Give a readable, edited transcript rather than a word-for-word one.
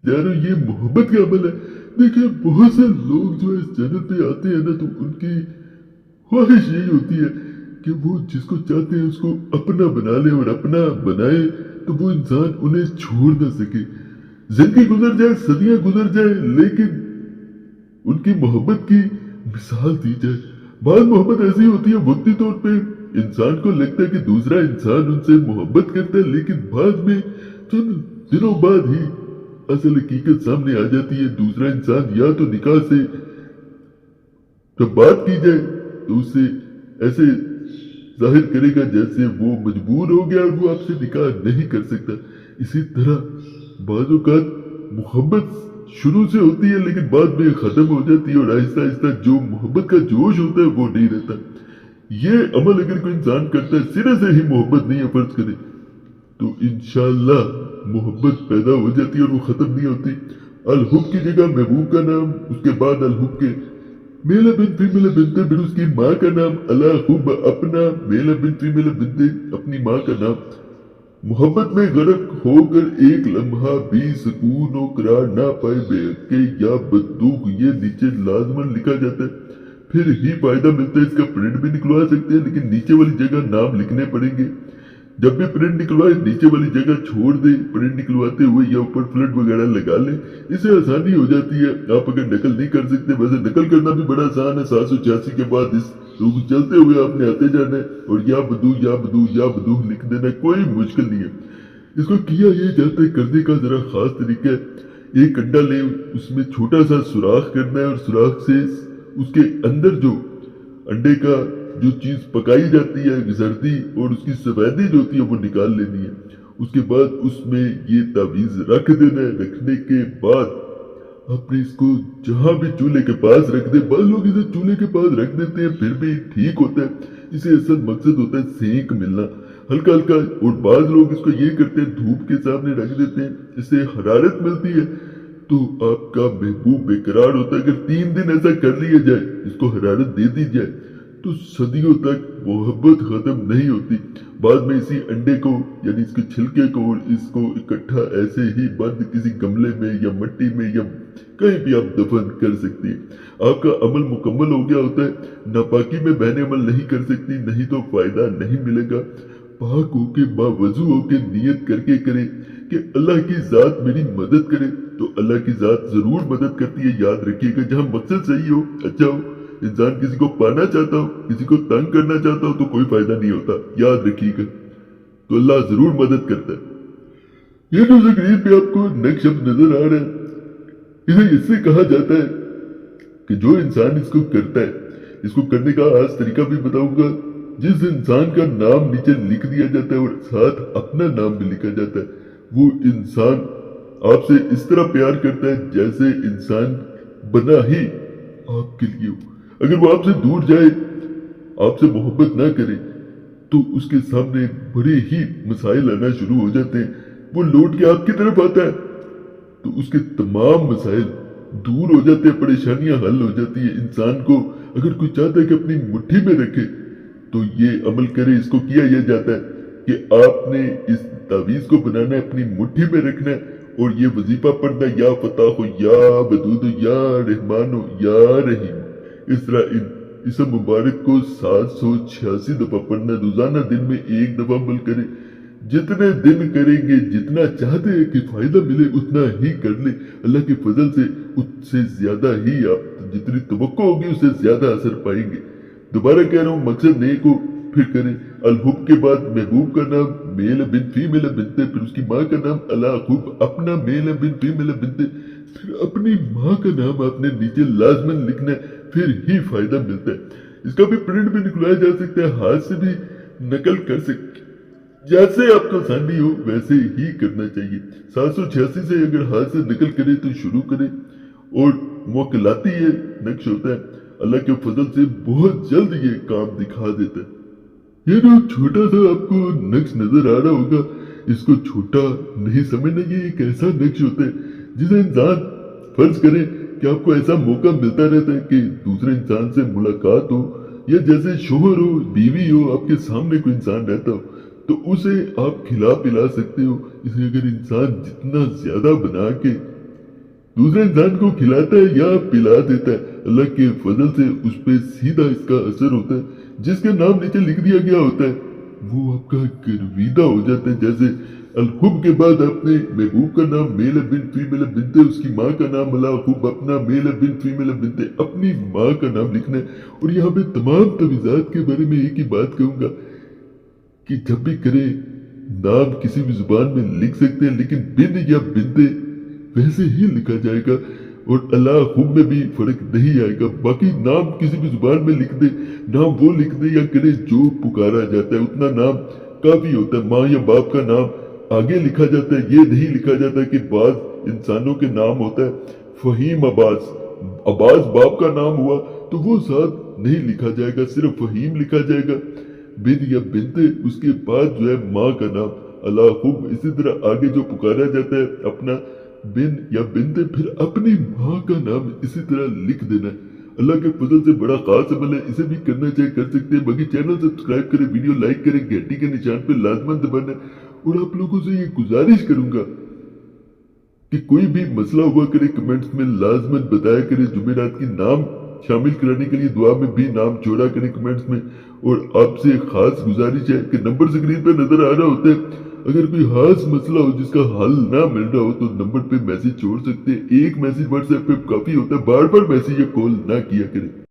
यारो ये मोहब्बत का अमल है। देखिए बहुत से लोग जो इस चैनल पे आते हैं ना, तो उनकी ख्वाहिश यही होती है कि वो जिसको चाहते हैं उसको अपना बना ले, और अपना बनाए तो वो इंसान उन्हें छोड़ ना सके। जिंदगी गुजर जाए, सदियां गुजर जाए, लेकिन उनकी मोहब्बत की मिसाल दी जाए। बाद मोहब्बत ऐसी होती है, वक्ती तौर पे इंसान को लगता है कि दूसरा इंसान उनसे मोहब्बत करता है, लेकिन बाद में चंद दिनों बाद ही असल हकीकत सामने आ जाती है। दूसरा इंसान या तो निकाह से जब बात की जाए तो उससे ऐसे जाहिर करेगा जैसे वो मजबूर हो गया और वो आपसे निकाह नहीं कर सकता। इसी तरह बाज़ औक़ात मोहब्बत शुरू से होती है लेकिन बाद में ख़त्म हो जाती है, और आहिस्ता आहिस्ता जो मोहब्बत का जोश होता है वो नहीं रहता। ये अमल अगर कोई इंसान करता है, सिरे से ही मोहब्बत नहीं है फर्ज करे, तो इंशाअल्लाह मोहब्बत पैदा हो जाती है और वो ख़त्म नहीं होती। अल-हुब की जगह महबूब का नाम, उसके बाद अल-हुब के मेला बिन फीमेल बिनते, फिर उसकी माँ का नाम अला-हुब अपना, मेला बिन फीमेल बिनते अपनी माँ का नाम। मोहब्बत में गर्क होकर एक लम्हा भी सुकून व करार ना पाए बेहके या बंदूक, ये नीचे लाजमन लिखा जाता है, फिर ही फायदा मिलता है। इसका प्रिंट भी निकलवा सकते हैं, लेकिन नीचे वाली जगह नाम लिखने पड़ेंगे। जब भी प्रिंट निकलवाए नीचे वाली जगह छोड़ दे, प्रिंट निकलवाते हुए या ऊपर फ्लड वगैरह लगा ले, इससे आसानी हो जाती है। आप अगर नकल नहीं कर सकते, वैसे नकल करना भी बड़ा आसान है। 786 के बाद इस रूप चलते हुए आपने आते जाना है और या बदू या बदू या बदू लिख देना, कोई मुश्किल नहीं है। इसको किया ये जाता है, करने का जरा खास तरीका है। एक अंडा ले, उसमें छोटा सा सुराख करना है और सुराख से उसके अंदर जो अंडे का जो चीज पकाई जाती है जर्दी और उसकी सफेदी जो होती है वो निकाल लेनी है। उसके बाद उसमें ये तावीज रख देना है। रखने के बाद आपने इसको जहां भी चूल्हे के पास रख दे, बहुत लोग इसे चूल्हे के पास रख देते हैं फिर भी ठीक होता है। इसे असल मकसद होता है सेंक मिलना हल्का हल्का, और बाद लोग इसको ये करते हैं धूप के सामने रख देते हैं, इससे हरारत मिलती है तो आपका महबूब बेकरार होता है। अगर 3 दिन ऐसा कर लिया जाए, इसको हरारत दे दी जाए, तो सदियों तक मोहब्बत खत्म नहीं होती। बाद में इसी अंडे को यानी इसके छिलके को और इसको इकट्ठा ऐसे ही बंद किसी गमले में या मिट्टी में या कहीं भी आप दफन कर सकती है। आपका अमल मुकम्मल हो गया होता है। नापाकी में बहने अमल नहीं कर सकती, नहीं तो फायदा नहीं मिलेगा। पाक होके बावजू होके नियत करके करे कि अल्लाह की जात मेरी मदद करे, तो अल्लाह की जात जरूर मदद करती है। याद रखिएगा, जहां मकसद सही हो, अच्छा हो, इंसान किसी को पाना चाहता हो, किसी को तंग करना चाहता हो, तो कोई फायदा नहीं होता। याद रखिएगा, तो अल्लाह जरूर मदद करता है। ये जो स्क्रीन पे आपको नक्श नजर आ रहा है, इसे इससे कहा जाता है कि जो इंसान इसको करता है, इसको करने का आज तरीका भी बताऊंगा। जिस इंसान का नाम नीचे लिख दिया जाता है और साथ अपना नाम भी लिखा जाता है, वो इंसान आपसे इस तरह प्यार करता है जैसे इंसान बना ही आपके लिए हो। अगर वो आपसे दूर जाए, आपसे मोहब्बत ना करे, तो उसके सामने बड़े ही मसाइल आना शुरू हो जाते हैं। वो लौट के आपकी तरफ आता है तो उसके तमाम मसाइल दूर हो जाते हैं, परेशानियां हल हो जाती है। इंसान को अगर कोई चाहता है कि अपनी मुट्ठी में रखे, तो ये अमल करे। इसको किया यह जाता है कि आपने इस तावीज को बनाना है, अपनी मुट्ठी में रखना है और ये वजीफा पढ़ना, या फताह हो, या बदूद, या रहमान हो, या रहीम। इस तरह इस मुबारक को 786 दफा पढ़ना। रोजाना दिन में 1 दफा अमल करें। जितने दिन करेंगे, जितना चाहते हैं कि फायदा मिले उतना ही कर ले। अल्लाह के फजल से उससे ज्यादा ही आप जितनी तवक्को होगी उससे ज्यादा असर पाएंगे। दोबारा कह रहा हूँ, मकसद नेक हो फिर करें। अल-हुब के बाद महबूब का नाम मेल बिन फीमेल बिनते, फिर उसकी माँ का नाम अला-हुब अपना, मेल बिन फीमेल बिनते, फिर अपनी माँ का नाम आपने नीचे लाजमन लिखना है, फिर ही फायदा मिलता है। इसका भी प्रिंट भी निकलवाया जा सकता है, हाथ से भी नकल कर सकते, जैसे आपको आसानी हो वैसे ही करना चाहिए। 786 से अगर हाथ से नकल करे तो शुरू करें और मुवक्किलाती ये नक्श होता है, अल्लाह के फजल से बहुत जल्द ये काम दिखा देता है। ये जो छोटा सा आपको नक्श नजर आ रहा होगा, इसको छोटा नहीं समझना, ये एक ऐसा नक्श होता है जिसे इंसान फर्ज करे कि आपको ऐसा मौका मिलता रहता है कि दूसरे इंसान से मुलाकात हो, या जैसे शोहर हो, बीवी हो, आपके सामने कोई इंसान रहता हो तो उसे आप खिला पिला सकते हो। इसे अगर इंसान जितना ज्यादा बना के दूसरे इंसान को खिलाता है या पिला देता है, अल्लाह के फजल से उस पर सीधा इसका असर होता है। जिसका नाम नीचे लिख दिया गया होता है वो आपका गर्विदा हो जाता है। जैसे अलहुब के बाद आपने महबूब का नाम मेल है बिन फीमेल है बिनते, उसकी माँ का नाम अलाहुब अपना मेल है बिन फीमेल है बिनते, अपनी माँ का नाम लिखना है। और यहाँ पे तमाम तवीज़ात के बारे में एक ही बात कहूंगा कि जब भी करें नाम किसी भी जुबान में लिख सकते हैं, लेकिन बिन या बिनते वैसे ही लिखा जाएगा और अल्लाहुब में भी फर्क नहीं आएगा। बाकी नाम किसी भी जुबान में लिख दे, नाम वो लिख दे या करे जो पुकारा जाता है उतना नाम काफी होता है। माँ या बाप का नाम आगे लिखा जाता है, ये नहीं लिखा जाता कि बाज इंसानों के नाम होता है फहीम अब्बास, अब्बास बाप का नाम हुआ तो वो साथ नहीं लिखा जाएगा, सिर्फ फहीम लिखा जाएगा। बिन या बिनते उसके बाद जो है माँ का नाम अलाहुब, इसी तरह आगे जो पुकारा जाता है अपना बिन या बिनते, फिर अपनी माँ का नाम इसी तरह लिख देना है। अल्लाह के फजल से बड़ा खास अमल है, इसे भी करना चाहे कर सकते हैं। बाकी चैनल सब्सक्राइब करें, वीडियो लाइक करें, घंटी के निशान पे लाजमन दबाना है। और आप लोगों से ये गुजारिश करूंगा कि कोई भी मसला हुआ करे कमेंट्स में लाजमन बताया करें। जुमेरात की नाम शामिल कराने के लिए दुआ में भी नाम जोड़ा करें कमेंट्स में। और आपसे खास गुजारिश है कि नंबर स्क्रीन पे नजर आ रहा होता है, अगर कोई खास मसला हो जिसका हल ना मिल रहा हो तो नंबर पे मैसेज छोड़ सकते हैं। एक मैसेज व्हाट्सएप पे काफी होता है, बार बार मैसेज या कॉल ना किया करें।